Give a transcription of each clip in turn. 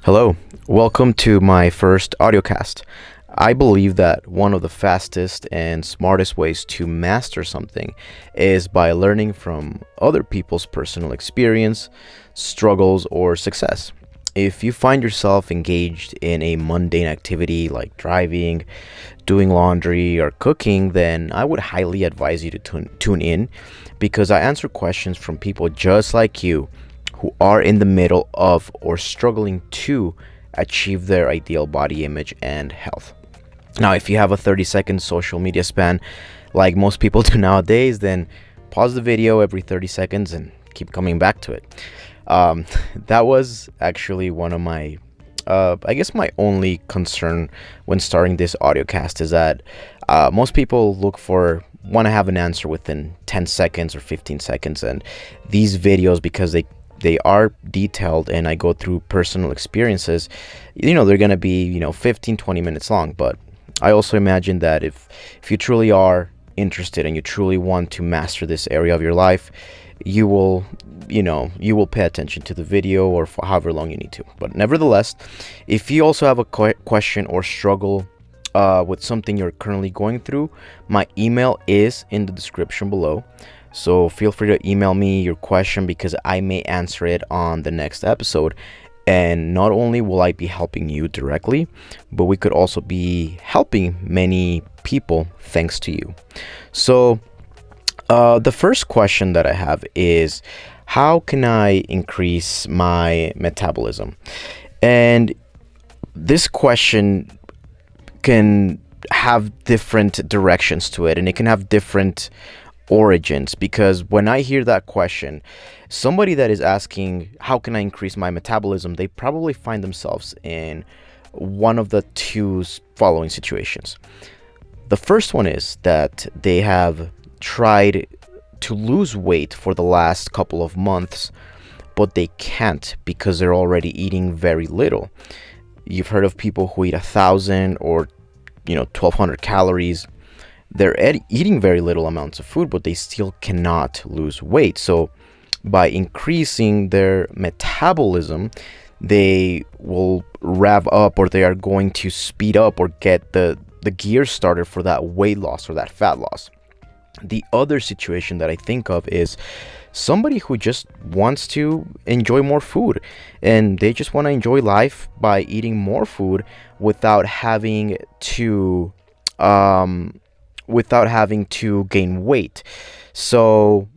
Hello, welcome to my first audiocast. I believe that one of the fastest and smartest ways to master something is by learning from other people's personal experience, struggles, or success. If you find yourself engaged in a mundane activity like driving, doing laundry, or cooking, then I would highly advise you to tune in because I answer questions from people just like you who are in the middle of or struggling to achieve their ideal body image and health. Now, if you have a 30-second social media span like most people do nowadays, then pause the video every 30 seconds and keep coming back to it. That was actually one of my, I guess, my only concern when starting this audiocast is that most people want to have an answer within 10 seconds or 15 seconds. And these videos, because they are detailed and I go through personal experiences, they're going to be, 15, 20 minutes long. But I also imagine that if you truly are interested and you truly want to master this area of your life, you will pay attention to the video or for however long you need to. But nevertheless, if you also have a question or struggle with something you're currently going through, my email is in the description below. So feel free to email me your question because I may answer it on the next episode. And not only will I be helping you directly, but we could also be helping many people thanks to you. So the first question that I have is, how can I increase my metabolism? And this question can have different directions to it, and it can have different origins, because when I hear that question, somebody that is asking how can I increase my metabolism, they probably find themselves in one of the two following situations. The first one is that they have tried to lose weight for the last couple of months, but they can't because they're already eating very little. You've heard of people who eat 1,000 or 1,200 calories. They're eating very little amounts of food, but they still cannot lose weight. So by increasing their metabolism, they will rev up, or they are going to speed up or get the gear started for that weight loss or that fat loss. The other situation that I think of is somebody who just wants to enjoy more food, and they just want to enjoy life by eating more food without having to gain weight. So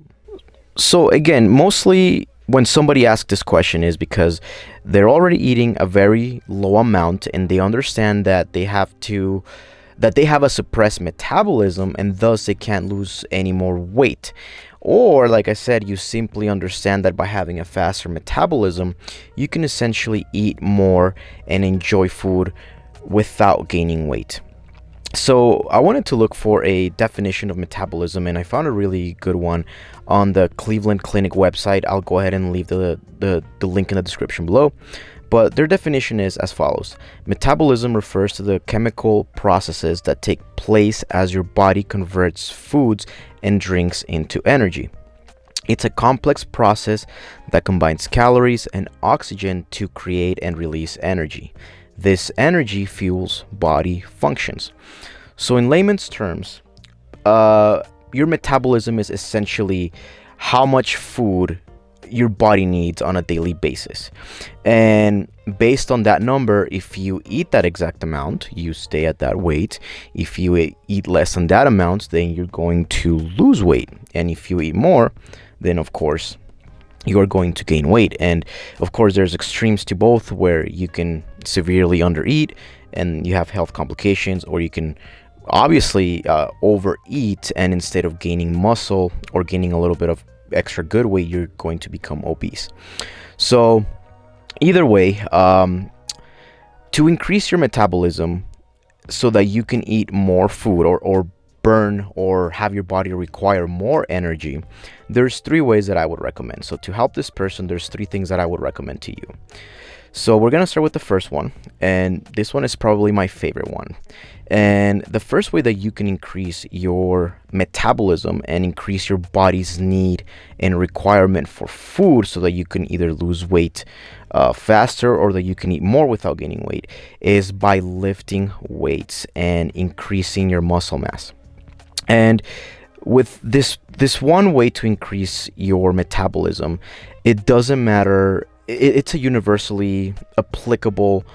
again, mostly when somebody asks this question is because they're already eating a very low amount and they understand that they have a suppressed metabolism and thus they can't lose any more weight. Or, like I said, you simply understand that by having a faster metabolism, you can essentially eat more and enjoy food without gaining weight. So I wanted to look for a definition of metabolism, and I found a really good one on the Cleveland Clinic website. I'll go ahead and leave the link in the description below. But their definition is as follows. Metabolism refers to the chemical processes that take place as your body converts foods and drinks into energy. It's a complex process that combines calories and oxygen to create and release energy. This energy fuels body functions. So in layman's terms, your metabolism is essentially how much food your body needs on a daily basis. And based on that number, if you eat that exact amount, you stay at that weight. If you eat less than that amount, then you're going to lose weight. And if you eat more, then of course you are going to gain weight. And of course there's extremes to both, where you can severely undereat and you have health complications, or you can obviously overeat, and instead of gaining muscle or gaining a little bit of extra good weight, you're going to become obese. So either way, to increase your metabolism so that you can eat more food or burn or have your body require more energy, there's 3 ways that I would recommend. So to help this person, there's 3 things that I would recommend to you. So we're gonna start with the first one, and this one is probably my favorite one. And the first way that you can increase your metabolism and increase your body's need and requirement for food so that you can either lose weight faster or that you can eat more without gaining weight is by lifting weights and increasing your muscle mass. And with this one way to increase your metabolism, it doesn't matter. It's a universally applicable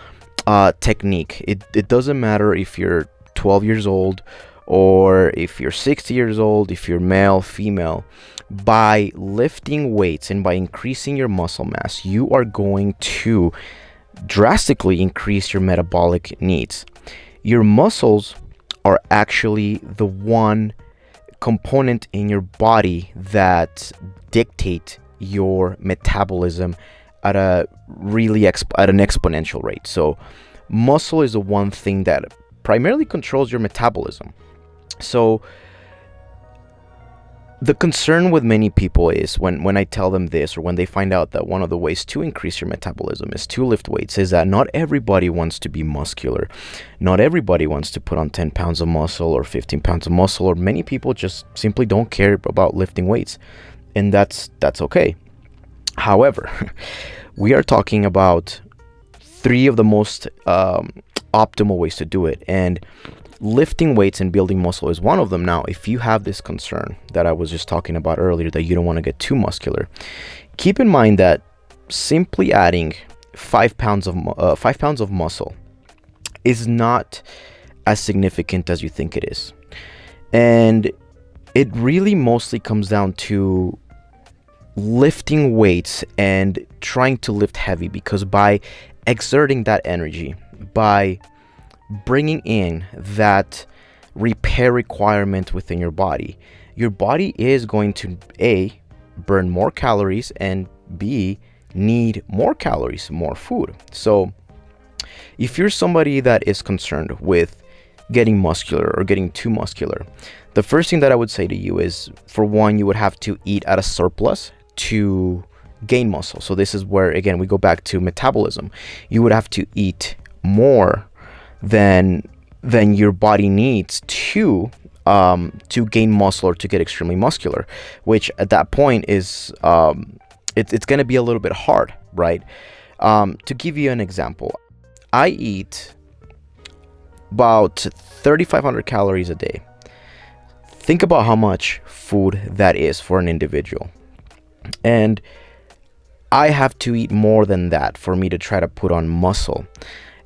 technique. It doesn't matter if you're 12 years old or if you're 60 years old, if you're male, female. By lifting weights and by increasing your muscle mass, you are going to drastically increase your metabolic needs. Your muscles are actually the one component in your body that dictate your metabolism at a really at an exponential rate. So muscle is the one thing that primarily controls your metabolism. So the concern with many people is when I tell them this, or when they find out that one of the ways to increase your metabolism is to lift weights, is that not everybody wants to be muscular. Not everybody wants to put on 10 pounds of muscle or 15 pounds of muscle, or many people just simply don't care about lifting weights. And that's okay. However, we are talking about three of the most optimal ways to do it. And lifting weights and building muscle is one of them. Now, if you have this concern that I was just talking about earlier, that you don't want to get too muscular, keep in mind that simply adding 5 pounds of muscle is not as significant as you think it is. And it really mostly comes down to lifting weights and trying to lift heavy, because by exerting that energy, by bringing in that repair requirement within your body is going to A, burn more calories, and B, need more calories, more food. So if you're somebody that is concerned with getting muscular or getting too muscular, the first thing that I would say to you is, for one, you would have to eat at a surplus to gain muscle. So this is where, again, we go back to metabolism. You would have to eat more than your body needs to gain muscle or to get extremely muscular, which at that point is it's going to be a little bit hard, right? To give you an example, I eat about 3,500 calories a day. Think about how much food that is for an individual. And I have to eat more than that for me to try to put on muscle.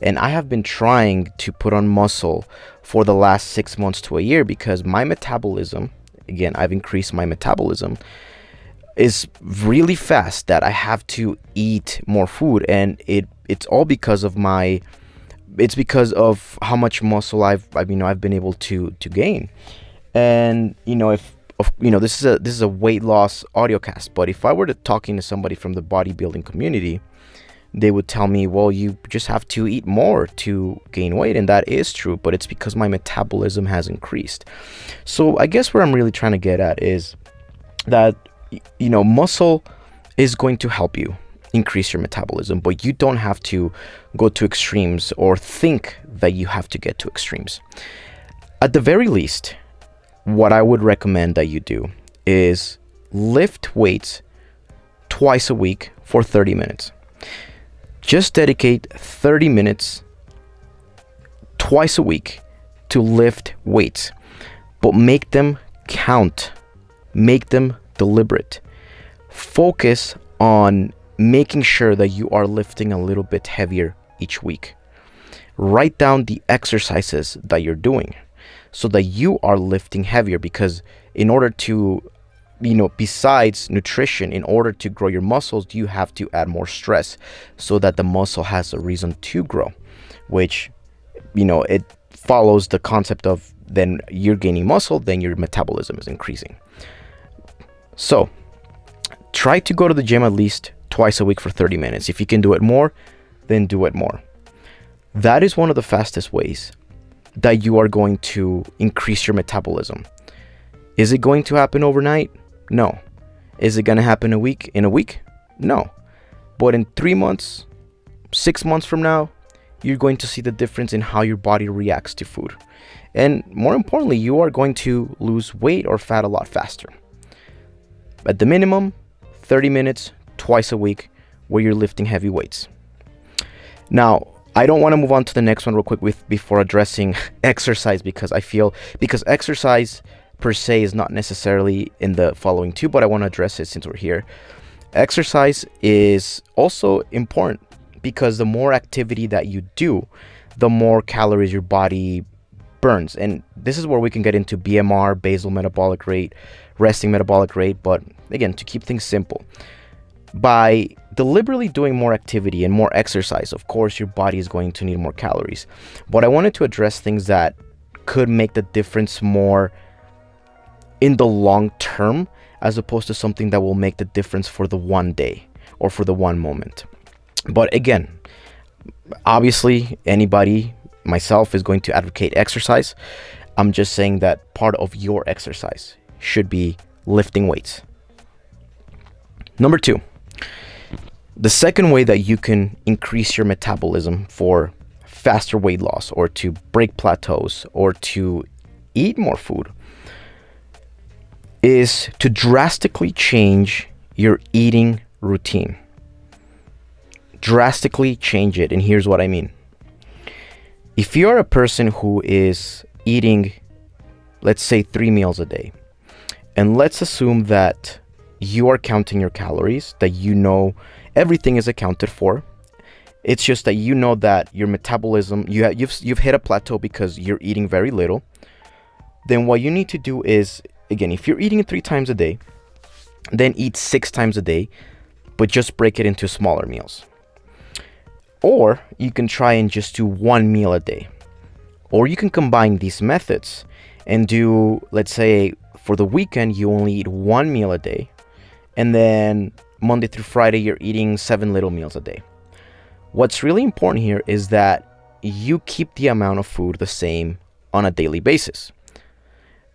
And I have been trying to put on muscle for the last 6 months to a year, because my metabolism, again, I've increased my metabolism, is really fast, that I have to eat more food. And it's all because of it's because of how much muscle I've been able to gain. And this is a weight loss audiocast, but if I were to talking to somebody from the bodybuilding community, they would tell me, well, you just have to eat more to gain weight. And that is true, but it's because my metabolism has increased. So I guess where I'm really trying to get at is that, muscle is going to help you increase your metabolism, but you don't have to go to extremes or think that you have to get to extremes. At the very least, what I would recommend that you do is lift weights twice a week for 30 minutes. Just dedicate 30 minutes twice a week to lift weights, but make them count, make them deliberate. Focus on making sure that you are lifting a little bit heavier each week. Write down the exercises that you're doing so that you are lifting heavier, because in order to besides nutrition, in order to grow your muscles, you have to add more stress so that the muscle has a reason to grow, which, it follows the concept of, then you're gaining muscle, then your metabolism is increasing. So try to go to the gym at least twice a week for 30 minutes. If you can do it more, then do it more. That is one of the fastest ways that you are going to increase your metabolism. Is it going to happen overnight? No. Is it going to happen in a week? No. But in 3 months, 6 months from now, you're going to see the difference in how your body reacts to food. And more importantly, you are going to lose weight or fat a lot faster. At the minimum, 30 minutes, twice a week, where you're lifting heavy weights. Now, I don't want to move on to the next one real quick before addressing exercise, because exercise per se is not necessarily in the following two, but I want to address it since we're here. Exercise is also important because the more activity that you do, the more calories your body burns. And this is where we can get into BMR, basal metabolic rate, resting metabolic rate. But again, to keep things simple, by deliberately doing more activity and more exercise, of course, your body is going to need more calories. But I wanted to address things that could make the difference more in the long term, as opposed to something that will make the difference for the one day or for the one moment. But again, obviously, anybody, myself, is going to advocate exercise. I'm just saying that part of your exercise should be lifting weights. Number 2, the second way that you can increase your metabolism for faster weight loss, or to break plateaus, or to eat more food, is to drastically change your eating routine. Drastically change it, and here's what I mean. If you're a person who is eating, let's say, 3 meals a day, and let's assume that you are counting your calories, that you know everything is accounted for. It's just that you know that your metabolism, you've hit a plateau because you're eating very little. Then what you need to do is, again, if you're eating it 3 times a day, then eat 6 times a day, but just break it into smaller meals. Or you can try and just do 1 meal a day. Or you can combine these methods and do, let's say, for the weekend, you only eat 1 meal a day. And then Monday through Friday, you're eating 7 little meals a day. What's really important here is that you keep the amount of food the same on a daily basis.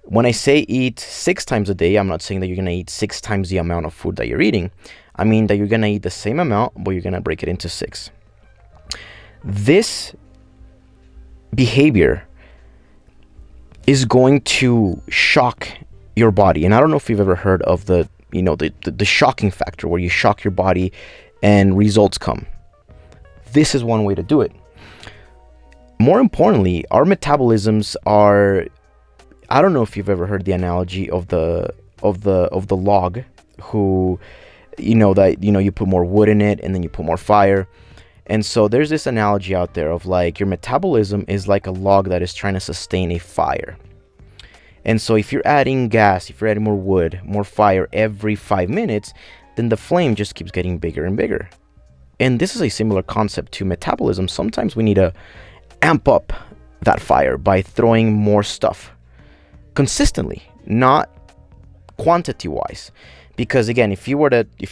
When I say eat 6 times a day, I'm not saying that you're going to eat 6 times the amount of food that you're eating. I mean that you're going to eat the same amount, but you're going to break it into 6. This behavior is going to shock your body. And I don't know if you've ever heard of the shocking factor, where you shock your body and results come. This is one way to do it. More importantly, our metabolisms are, I don't know if you've ever heard the analogy of the log, who, you put more wood in it and then you put more fire. And so there's this analogy out there of like, your metabolism is like a log that is trying to sustain a fire. And so if you're adding gas, if you're adding more wood, more fire every 5 minutes, then the flame just keeps getting bigger and bigger. And this is a similar concept to metabolism. Sometimes we need to amp up that fire by throwing more stuff consistently, not quantity-wise. Because again, if you're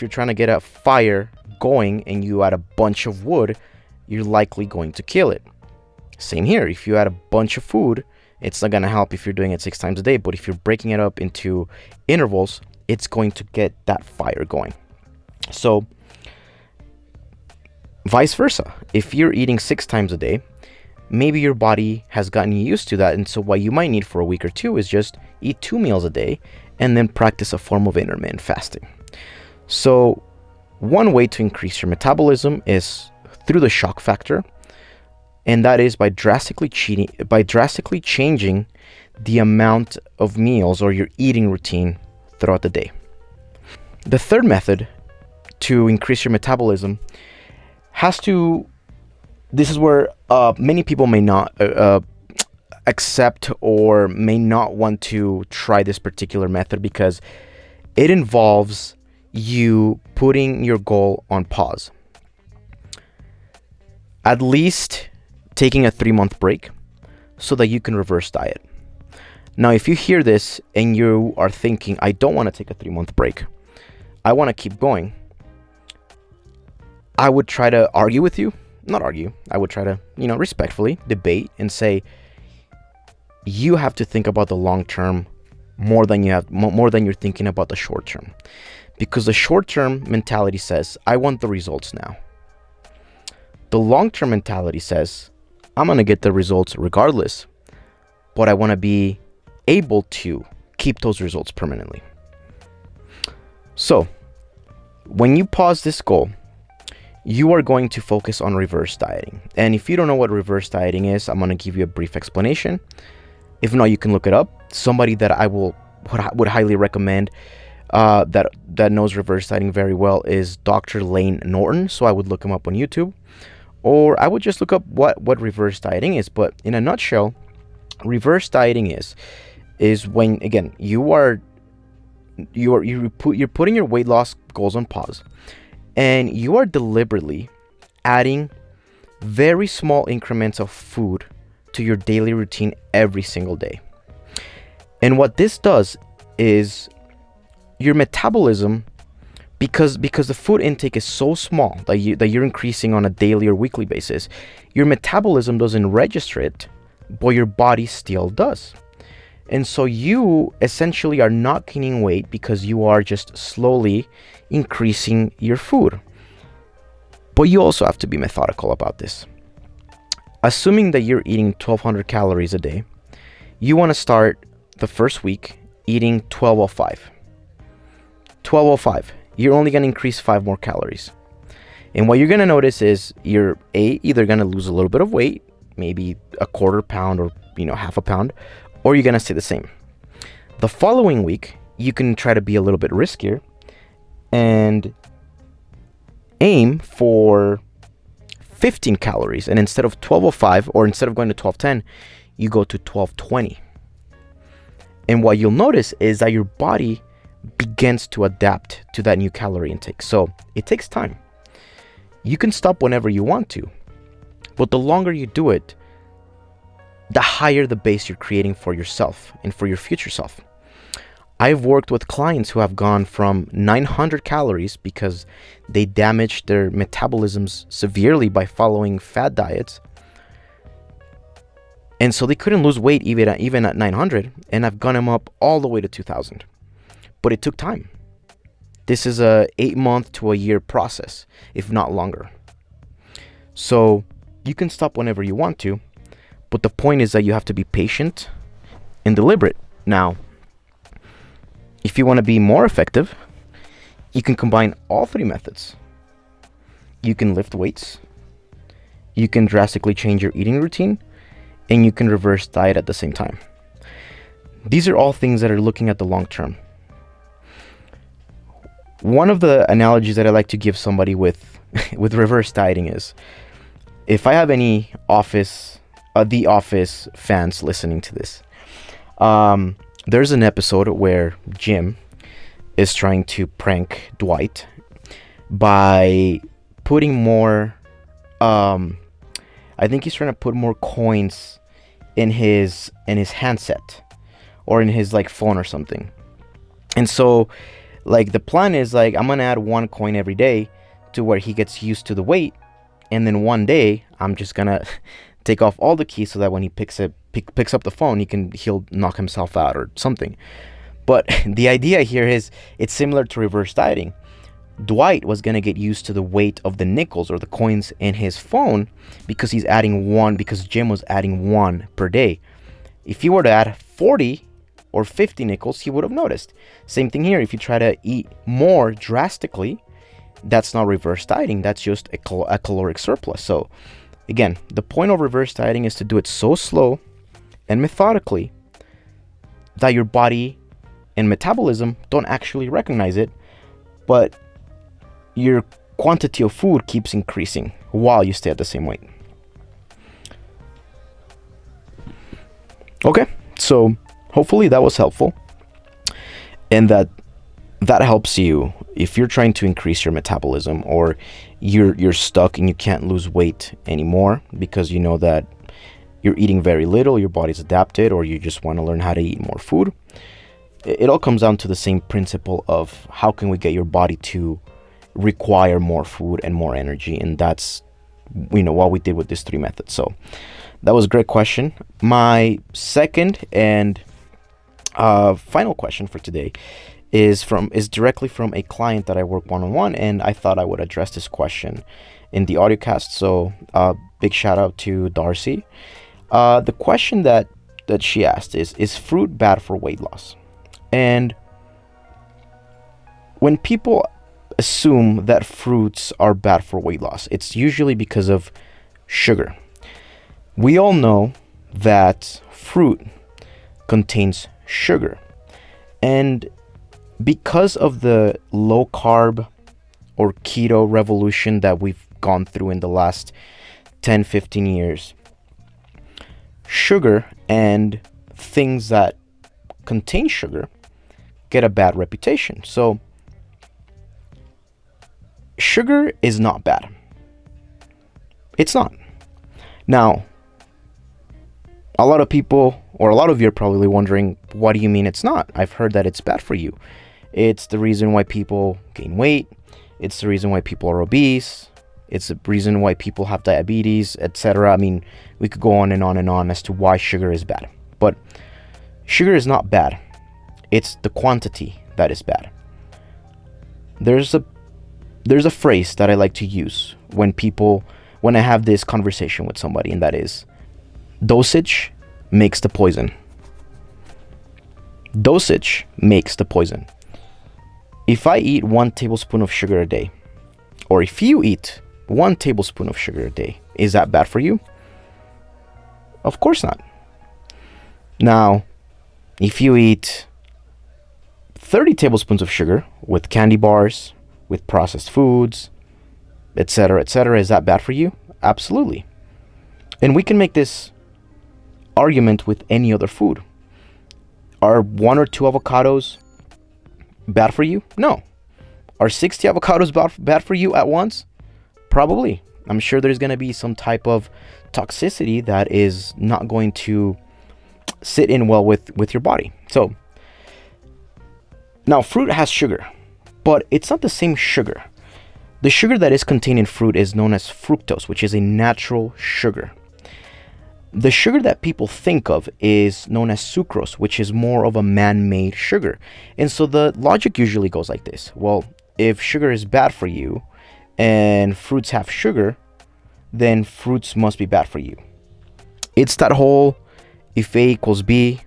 trying to get a fire going and you add a bunch of wood, you're likely going to kill it. Same here. If you add a bunch of food, it's not going to help if you're doing it 6 times a day. But if you're breaking it up into intervals, it's going to get that fire going. So vice versa. If you're eating 6 times a day, maybe your body has gotten used to that. And so what you might need for a week or 2 is just eat 2 meals a day and then practice a form of intermittent fasting. So one way to increase your metabolism is through the shock factor. And that is by drastically changing the amount of meals or your eating routine throughout the day. The third method to increase your metabolism this is where many people may not accept or may not want to try this particular method, because it involves you putting your goal on pause. At least taking a 3-month break so that you can reverse diet. Now, if you hear this and you are thinking, I don't want to take a 3-month break, I want to keep going, I would try to argue with you. Not argue. I would try to, respectfully debate and say, you have to think about the long term more than you're thinking about the short term. Because the short term mentality says, I want the results now. The long-term mentality says, I'm going to get the results regardless, but I want to be able to keep those results permanently. So, when you pause this goal, you are going to focus on reverse dieting. And if you don't know what reverse dieting is, I'm going to give you a brief explanation. If not, you can look it up. Somebody that I would highly recommend that knows reverse dieting very well is Dr. Lane Norton. So I would look him up on YouTube, or I would just look up what reverse dieting is. But in a nutshell, reverse dieting is when, again, you're putting your weight loss goals on pause, and you are deliberately adding very small increments of food to your daily routine every single day. And what this does is your metabolism, because the food intake is so small that you're increasing on a daily or weekly basis, your metabolism doesn't register it, but your body still does. And so you essentially are not gaining weight because you are just slowly increasing your food. But you also have to be methodical about this. Assuming that you're eating 1,200 calories a day, you want to start the first week eating 1,205. 1,205. You're only going to increase 5 more calories. And what you're going to notice is you're either going to lose a little bit of weight, maybe a quarter pound or half a pound, or you're going to stay the same. The following week, you can try to be a little bit riskier and aim for 15 calories. And instead of 1,205, or instead of going to 1,210, you go to 1,220. And what you'll notice is that your body begins to adapt to that new calorie intake. So it takes time. You can stop whenever you want to, but the longer you do it, the higher the base you're creating for yourself and for your future self. I've worked with clients who have gone from 900 calories because they damaged their metabolisms severely by following fad diets. And so they couldn't lose weight even at 900, and I've gone them up all the way to 2,000. But it took time. This is a 8-month to a year process, if not longer. So you can stop whenever you want to, but the point is that you have to be patient and deliberate. Now, if you want to be more effective, you can combine all 3 methods. You can lift weights, you can drastically change your eating routine, and you can reverse diet at the same time. These are all things that are looking at the long term. One of the analogies that I like to give somebody with reverse dieting is, if I have any The Office fans listening to this, there's an episode where Jim is trying to prank Dwight by putting more, I think he's trying to put more coins in his handset or in his phone or something. And so the plan is I'm gonna add 1 coin every day to where he gets used to the weight, and then one day I'm just gonna take off all the keys so that when he picks up the phone, he'll knock himself out or something. But the idea here is it's similar to reverse dieting. Dwight was gonna get used to the weight of the nickels or the coins in his phone because because Jim was adding 1 per day. If he were to add 40 or 50 nickels, he would have noticed. Same thing here. If you try to eat more drastically, that's not reverse dieting. That's just a caloric surplus. So again, the point of reverse dieting is to do it so slow and methodically that your body and metabolism don't actually recognize it, but your quantity of food keeps increasing while you stay at the same weight. Okay, so hopefully that was helpful, and that helps you if you're trying to increase your metabolism, or you're stuck and you can't lose weight anymore because you know that you're eating very little, your body's adapted, or you just want to learn how to eat more food. It all comes down to the same principle of how can we get your body to require more food and more energy, and that's what we did with these 3 methods. So that was a great question. My second and final question for today is directly from a client that I work one-on-one, and I thought I would address this question in the audiocast. So big shout out to Darcy. The question that she asked is fruit bad for weight loss? And when people assume that fruits are bad for weight loss, it's usually because of sugar. We all know that fruit contains sugar. And because of the low carb or keto revolution that we've gone through in the last 10, 15 years, sugar and things that contain sugar get a bad reputation. So sugar is not bad. It's not. Now, a lot of people, or a lot of you are probably wondering, what do you mean it's not? I've heard that it's bad for you. It's the reason why people gain weight. It's the reason why people are obese. It's the reason why people have diabetes, etc. I mean, we could go on and on and on as to why sugar is bad. But sugar is not bad. It's the quantity that is bad. There's a phrase that I like to use when I have this conversation with somebody, and that is, dosage makes the poison. Dosage makes the poison. If I eat 1 tablespoon of sugar a day, or if you eat 1 tablespoon of sugar a day, is that bad for you? Of course not. Now, if you eat 30 tablespoons of sugar with candy bars, with processed foods, etc., etc., is that bad for you? Absolutely. And we can make this argument with any other food. Are 1 or 2 avocados bad for you? No. Are 60 avocados bad for you at once? Probably. I'm sure there's going to be some type of toxicity that is not going to sit in well with your body. So, now fruit has sugar, but it's not the same sugar. The sugar that is contained in fruit is known as fructose, which is a natural sugar. The sugar that people think of is known as sucrose, which is more of a man-made sugar. And so the logic usually goes like this. Well, if sugar is bad for you and fruits have sugar, then fruits must be bad for you. It's that whole, if A equals B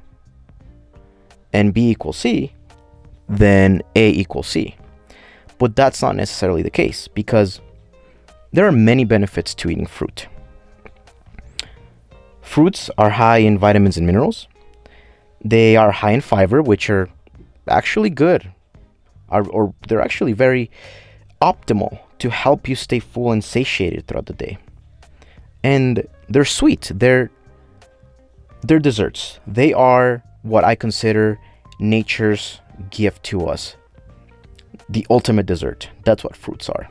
and B equals C, then A equals C. But that's not necessarily the case, because there are many benefits to eating fruit. Fruits are high in vitamins and minerals. They are high in fiber, which are actually good, or they're actually very optimal to help you stay full and satiated throughout the day. And they're sweet. They're desserts. They are what I consider nature's gift to us. The ultimate dessert. That's what fruits are.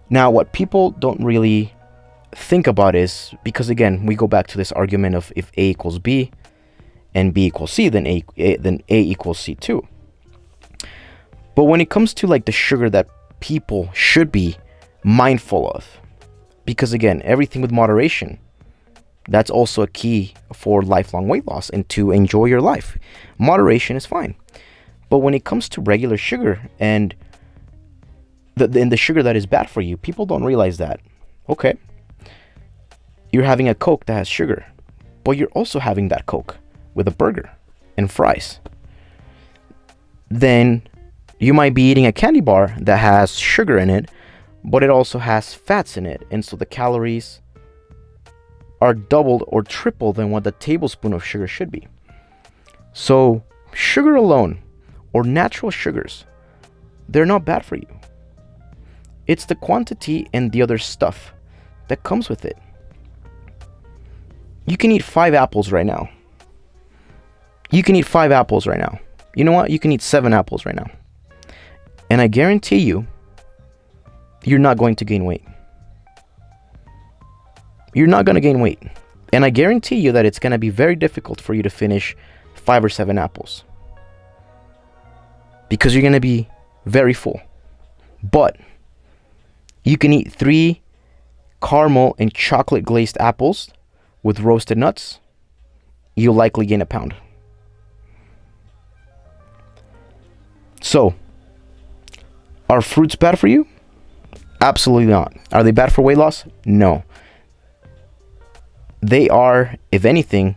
Now, what people don't really think about is, because again, we go back to this argument of if A equals B and B equals C, then A equals C too. But when it comes to like the sugar that people should be mindful of, because again, everything with moderation, that's also a key for lifelong weight loss and to enjoy your life. Moderation is fine. But when it comes to regular sugar and the sugar that is bad for you, people don't realize that. Okay, you're having a Coke that has sugar, but you're also having that Coke with a burger and fries. Then you might be eating a candy bar that has sugar in it, but it also has fats in it. And so the calories are doubled or tripled than what the tablespoon of sugar should be. So sugar alone, or natural sugars, they're not bad for you. It's the quantity and the other stuff that comes with it. You can eat 5 apples right now. You can eat 5 apples right now. You know what? You can eat 7 apples right now. And I guarantee you, you're not going to gain weight. You're not going to gain weight. And I guarantee you that it's going to be very difficult for you to finish 5 or 7 apples, because you're going to be very full. But you can eat 3 caramel and chocolate glazed apples with roasted nuts. You'll likely gain a pound. So, are fruits bad for you? Absolutely not. Are they bad for weight loss? No. They are, if anything,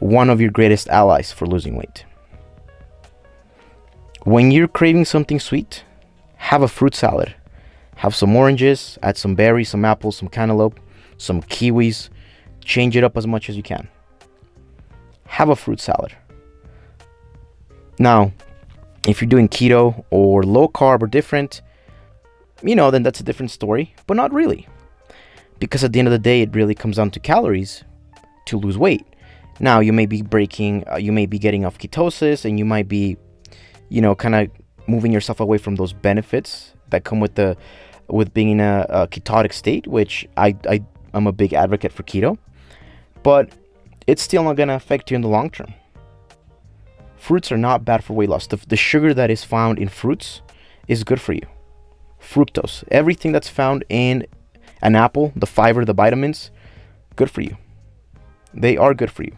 one of your greatest allies for losing weight. When you're craving something sweet, have a fruit salad. Have some oranges, add some berries, some apples, some cantaloupe, some kiwis. Change it up as much as you can. Have a fruit salad. Now, if you're doing keto or low carb or different, then that's a different story, but not really. Because at the end of the day, it really comes down to calories to lose weight. Now, you may be getting off ketosis, and you might be, kind of moving yourself away from those benefits that come with being in a ketotic state, which I'm a big advocate for keto, but it's still not going to affect you in the long term. Fruits are not bad for weight loss. The sugar that is found in fruits is good for you. Fructose, everything that's found in an apple, the fiber, the vitamins, good for you. They are good for you.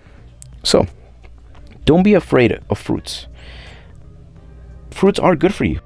So, don't be afraid of fruits. Fruits are good for you.